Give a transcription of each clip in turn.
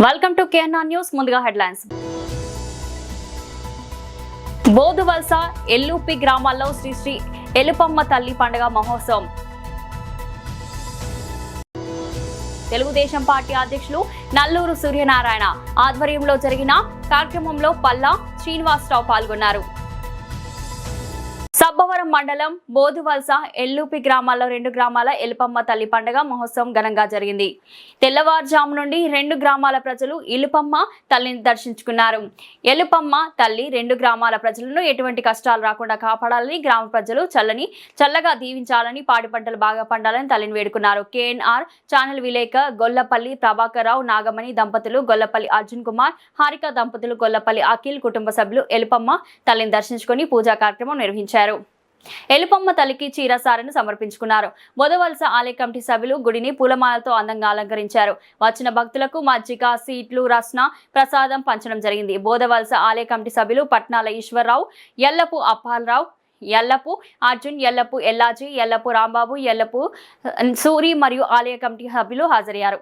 Welcome to KNR news. ముందుగా headlines. బోదువలస ఎల్లుపి గ్రామాల్లో శ్రీ శ్రీ ఎలుపమ్మ తల్లి పండుగ మహోత్సవం. తెలుగుదేశం పార్టీ అధ్యక్షులు నల్లూరు సూర్యనారాయణ ఆధ్వర్యంలో జరిగిన కార్యక్రమంలో పల్లా శ్రీనివాసరావు పాల్గొన్నారు. సబ్బవరం మండలం బోదువలస ఎల్లుపి గ్రామాల్లో 2 గ్రామాల ఎలుపమ్మ తల్లి పండుగ మహోత్సవం ఘనంగా జరిగింది. తెల్లవారుజాము నుండి 2 గ్రామాల ప్రజలు ఎలుపమ్మ తల్లిని దర్శించుకున్నారు. ఎలుపమ్మ తల్లి 2 గ్రామాల ప్రజలను ఎటువంటి కష్టాలు రాకుండా కాపాడాలని, గ్రామ ప్రజలు చల్లగా దీవించాలని, పాడి పంటలు బాగా పండాలని తల్లిని వేడుకున్నారు. కేఎన్ఆర్ ఛానల్ విలేక గొల్లపల్లి ప్రభాకర్ రావు, నాగమణి దంపతులు, గొల్లపల్లి అర్జున్ కుమార్, హారిక దంపతులు, గొల్లపల్లి అఖిల్ కుటుంబ సభ్యులు ఎలుపమ్మ తల్లిని దర్శించుకుని పూజా కార్యక్రమం నిర్వహించారు. ఎలుపమ్మ తల్లికి చీరసారను సమర్పించుకున్నారు. బోదువలస ఆలయ కమిటీ సభ్యులు గుడిని పూలమాలతో అందంగా అలంకరించారు. వచ్చిన భక్తులకు మజ్జిగ, సీట్లు, రస్న ప్రసాదం పంచడం జరిగింది. బోదువలస ఆలయ కమిటీ సభ్యులు పట్నాల ఈశ్వరరావు, ఎల్లపు అప్పాలరావు, ఎల్లపు అర్జున్, ఎల్లపు ఎల్లాజీ, ఎల్లపు రాంబాబు, ఎల్లపు సూరి మరియు ఆలయ కమిటీ సభ్యులు హాజరయ్యారు.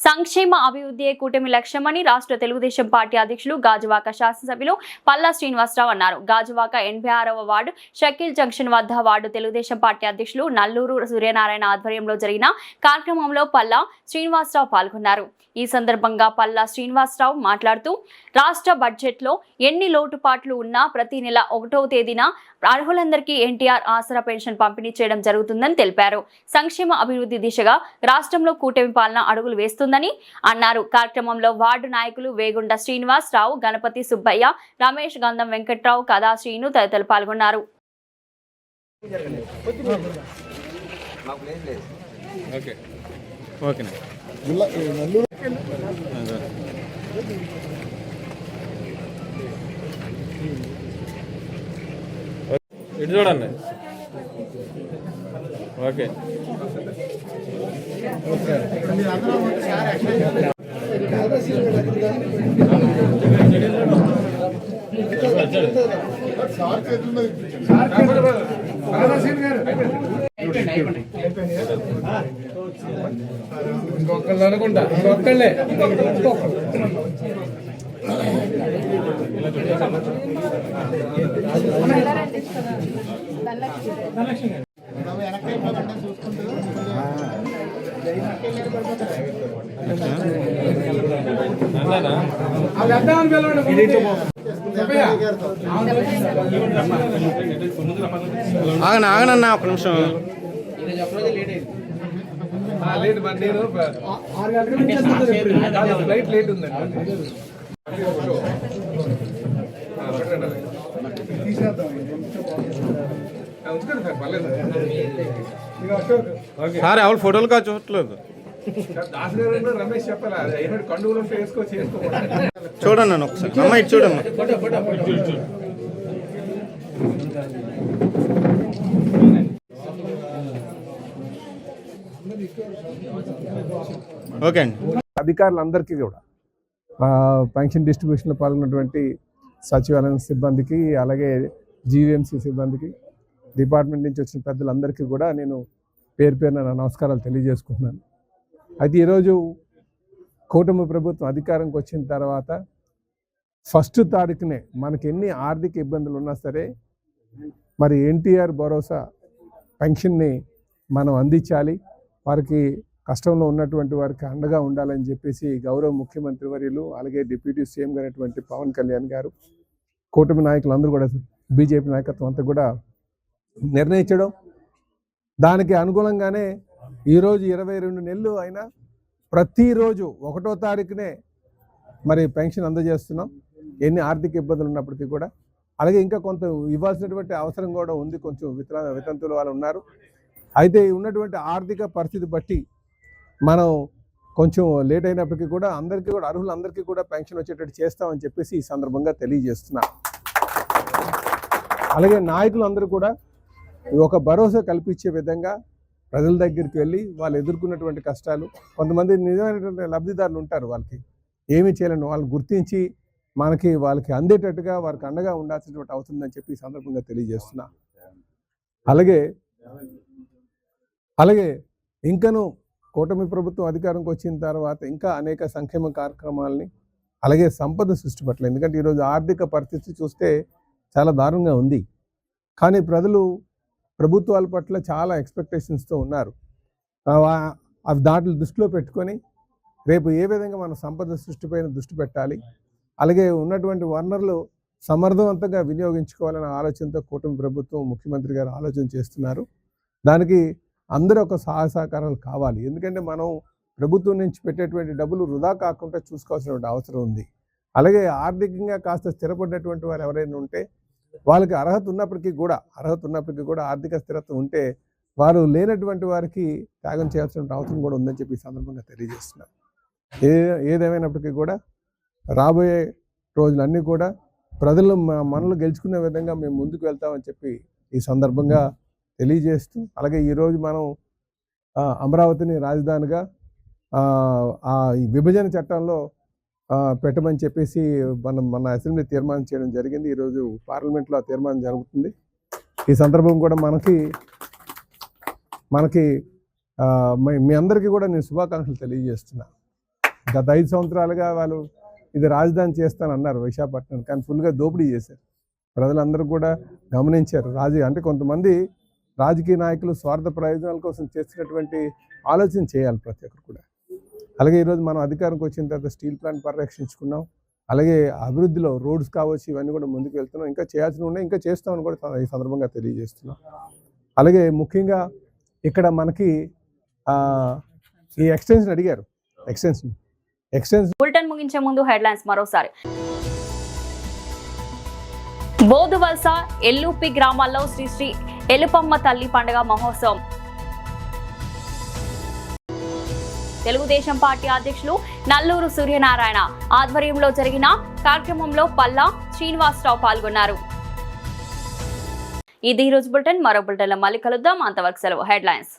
సంక్షేమ అభివృద్ధి కూటమి లక్ష్యమని రాష్ట్ర తెలుగుదేశం పార్టీ అధ్యక్షులు గాజువాక శాసనసభ్యులు పల్లా శ్రీనివాసరావు అన్నారు. గాజువాక 86వ వార్డు షకీల్ జంక్షన్ వద్ద వార్డు తెలుగుదేశం పార్టీ అధ్యక్షులు నల్లూరు సూర్యనారాయణ ఆధ్వర్యంలో జరిగిన కార్యక్రమంలో పల్లా శ్రీనివాసరావు పాల్గొన్నారు. ఈ సందర్భంగా పల్లా శ్రీనివాసరావు మాట్లాడుతూ రాష్ట్ర బడ్జెట్లో ఎన్ని లోటుపాట్లు ఉన్నా ప్రతి నెల 1వ తేదీన అర్హులందరికీ ఎన్టీఆర్ ఆసరా పెన్షన్ పంపిణీ చేయడం జరుగుతుందని తెలిపారు. సంక్షేమ అభివృద్ధి దిశగా రాష్ట్రంలో కూటమి పాలన అడుగులు వేస్తుందని అన్నారు. కార్యక్రమంలో వార్డు నాయకులు వేగుండ శ్రీనివాస్ రావు, గణపతి సుబ్బయ్య, రమేష్, గంధం వెంకట్రావు, కథా శ్రీను తదితరులు పాల్గొన్నారు. ఇటు చూడండి. ఓకే ఇంకొకళ్ళు అనుకుంటా, ఇంకొకళ్ళే చూసుకుంటూ ఆగనన్నా ఒక నిమిషం. లేట్ నేను 6 గంటల నుంచి ఫ్లైట్ లేట్ ఉందండి. సార్ ఎవరు ఫోటోలు కాదు చూడట్లేదు. దాస్ గారు రమేష్ చెప్పాలా ఏమిటి కండుగులు ఉంటే చేసుకోవాలి. చూడండి నన్ను ఒకసారి. అమ్మ ఇటు చూడమ్మా. ఓకే అండి. అధికారులందరికీ కూడా పెన్షన్ డిస్ట్రిబ్యూషన్లో పాల్గొన్నటువంటి సచివాలయం సిబ్బందికి, అలాగే జీవీఎంసీ సిబ్బందికి, డిపార్ట్మెంట్ నుంచి వచ్చిన పెద్దలందరికీ కూడా నేను పేరు పేరున నా నమస్కారాలు తెలియజేసుకుంటున్నాను. అయితే ఈరోజు కూటమి ప్రభుత్వం అధికారంకి వచ్చిన తర్వాత 1వ తారీఖునే మనకి ఎన్ని ఆర్థిక ఇబ్బందులు ఉన్నా సరే మరి ఎన్టీఆర్ భరోసా పెన్షన్ని మనం అందించాలి, వారికి కష్టంలో ఉన్నటువంటి వారికి అండగా ఉండాలని చెప్పేసి గౌరవ ముఖ్యమంత్రి వర్యులు, అలాగే డిప్యూటీ సీఎం గారైనటువంటి పవన్ కళ్యాణ్ గారు, కూటమి నాయకులు అందరూ కూడా, బీజేపీ నాయకత్వం అంతా కూడా నిర్ణయించడం, దానికి అనుగుణంగానే ఈరోజు 22 నెలలు అయినా ప్రతిరోజు 1వ తారీఖునే మరి పెన్షన్ అందజేస్తున్నాం, ఎన్ని ఆర్థిక ఇబ్బందులు ఉన్నప్పటికీ కూడా. అలాగే ఇంకా కొంత ఇవ్వాల్సినటువంటి అవసరం కూడా ఉంది, కొంచెం వితంతులు వాళ్ళు ఉన్నారు. అయితే ఉన్నటువంటి ఆర్థిక పరిస్థితి బట్టి మనం కొంచెం లేట్ అయినప్పటికీ కూడా అందరికీ కూడా, అర్హులందరికీ కూడా పెన్షన్ వచ్చేటట్టు చేస్తామని చెప్పేసి ఈ సందర్భంగా తెలియజేస్తున్నా. అలాగే నాయకులందరూ కూడా ఒక భరోసా కల్పించే విధంగా ప్రజల దగ్గరికి వెళ్ళి వాళ్ళు ఎదుర్కొన్నటువంటి కష్టాలు, కొంతమంది నిజమైనటువంటి లబ్ధిదారులు ఉంటారు, వాళ్ళకి ఏమీ చేయలేని వాళ్ళు గుర్తించి వాళ్ళకి అందేటట్టుగా వారికి అండగా ఉండాల్సినటువంటి అవసరం ఉందని చెప్పి ఈ సందర్భంగా తెలియజేస్తున్నా. అలాగే ఇంకనూ కూటమి ప్రభుత్వం అధికారంకి వచ్చిన తర్వాత ఇంకా అనేక సంక్షేమ కార్యక్రమాలని, అలాగే సంపద సృష్టి పట్ల, ఎందుకంటే ఈరోజు ఆర్థిక పరిస్థితి చూస్తే చాలా దారుణంగా ఉంది, కానీ ప్రజలు ప్రభుత్వాల పట్ల చాలా ఎక్స్పెక్టేషన్స్తో ఉన్నారు. అవి దాంట్లో దృష్టిలో పెట్టుకొని రేపు ఏ విధంగా మన సంపద సృష్టిపైన దృష్టి పెట్టాలి, అలాగే ఉన్నటువంటి వనరులు సమర్థవంతంగా వినియోగించుకోవాలనే ఆలోచనతో కూటమి ప్రభుత్వం, ముఖ్యమంత్రి గారు ఆలోచన చేస్తున్నారు. దానికి అందరూ ఒక సహకారాలు కావాలి, ఎందుకంటే మనం ప్రభుత్వం నుంచి పెట్టేటువంటి డబ్బులు వృధా కాకుండా చూసుకోవాల్సినటువంటి అవసరం ఉంది. అలాగే ఆర్థికంగా కాస్త స్థిరపడినటువంటి వారు ఎవరైనా ఉంటే వాళ్ళకి అర్హత ఉన్నప్పటికీ కూడా ఆర్థిక స్థిరత్వం ఉంటే వారు లేనటువంటి వారికి త్యాగం చేయాల్సిన అవసరం కూడా ఉందని చెప్పి ఈ సందర్భంగా తెలియజేస్తున్నారు. ఏదేమైనప్పటికీ కూడా రాబోయే రోజులన్నీ కూడా ప్రజలు మనల్ని గెలుచుకునే విధంగా మేము ముందుకు వెళ్తామని చెప్పి ఈ సందర్భంగా తెలియజేస్తూ, అలాగే ఈరోజు మనం అమరావతిని రాజధానిగా ఈ విభజన చట్టంలో పెట్టమని చెప్పేసి మన అసెంబ్లీ తీర్మానం చేయడం జరిగింది. ఈరోజు పార్లమెంట్లో ఆ తీర్మానం జరుగుతుంది. ఈ సందర్భం కూడా మనకి మీ అందరికీ కూడా నేను శుభాకాంక్షలు తెలియజేస్తున్నా. గత 5 సంవత్సరాలుగా వాళ్ళు ఇది రాజధాని చేస్తానన్నారు విశాఖపట్నం, కానీ ఫుల్గా దోపిడీ చేశారు. ప్రజలందరూ కూడా గమనించారు. అంటే కొంతమంది రాజకీయ నాయకులు స్వార్థ ప్రయోజనాల కోసం చేస్తున్నటువంటి ఆలోచన చేయాలి ప్రతి ఒక్కరు కూడా. అలాగే ఈరోజు మనం అధికారంకి వచ్చిన తర్వాత స్టీల్ ప్లాంట్ పరిరక్షించుకున్నాం, అలాగే అభివృద్ధిలో రోడ్స్ కావచ్చు, ఇవన్నీ కూడా ముందుకు వెళ్తున్నాం, ఇంకా చేయాల్సిన ఉన్నాయి, ఇంకా చేస్తామని కూడా ఈ సందర్భంగా తెలియజేస్తున్నాం. అలాగే ముఖ్యంగా ఇక్కడ మనకి ఈ ఎక్స్టెన్షన్ అడిగారు. ఎక్స్టెన్షన్ బులెటిన్ ముగించే ముందు హెడ్లైన్స్ మరోసారి. బోధువలస ఎల్లుపి గ్రామాల్లో శ్రీ శ్రీ ఎలుపమ్మ తల్లి పండుగ మహోత్సవం. తెలుగుదేశం పార్టీ అధ్యక్షులు నల్లూరు సూర్యనారాయణ ఆధ్వర్యంలో జరిగిన కార్యక్రమంలో పల్లా శ్రీనివాసరావు పాల్గొన్నారు. ఇది ఈరోజు బులెటిన్. మరో బులెటిన్లో మళ్ళీ కలుద్దాం. అంతవరకు సెలవు. హెడ్లైన్స్.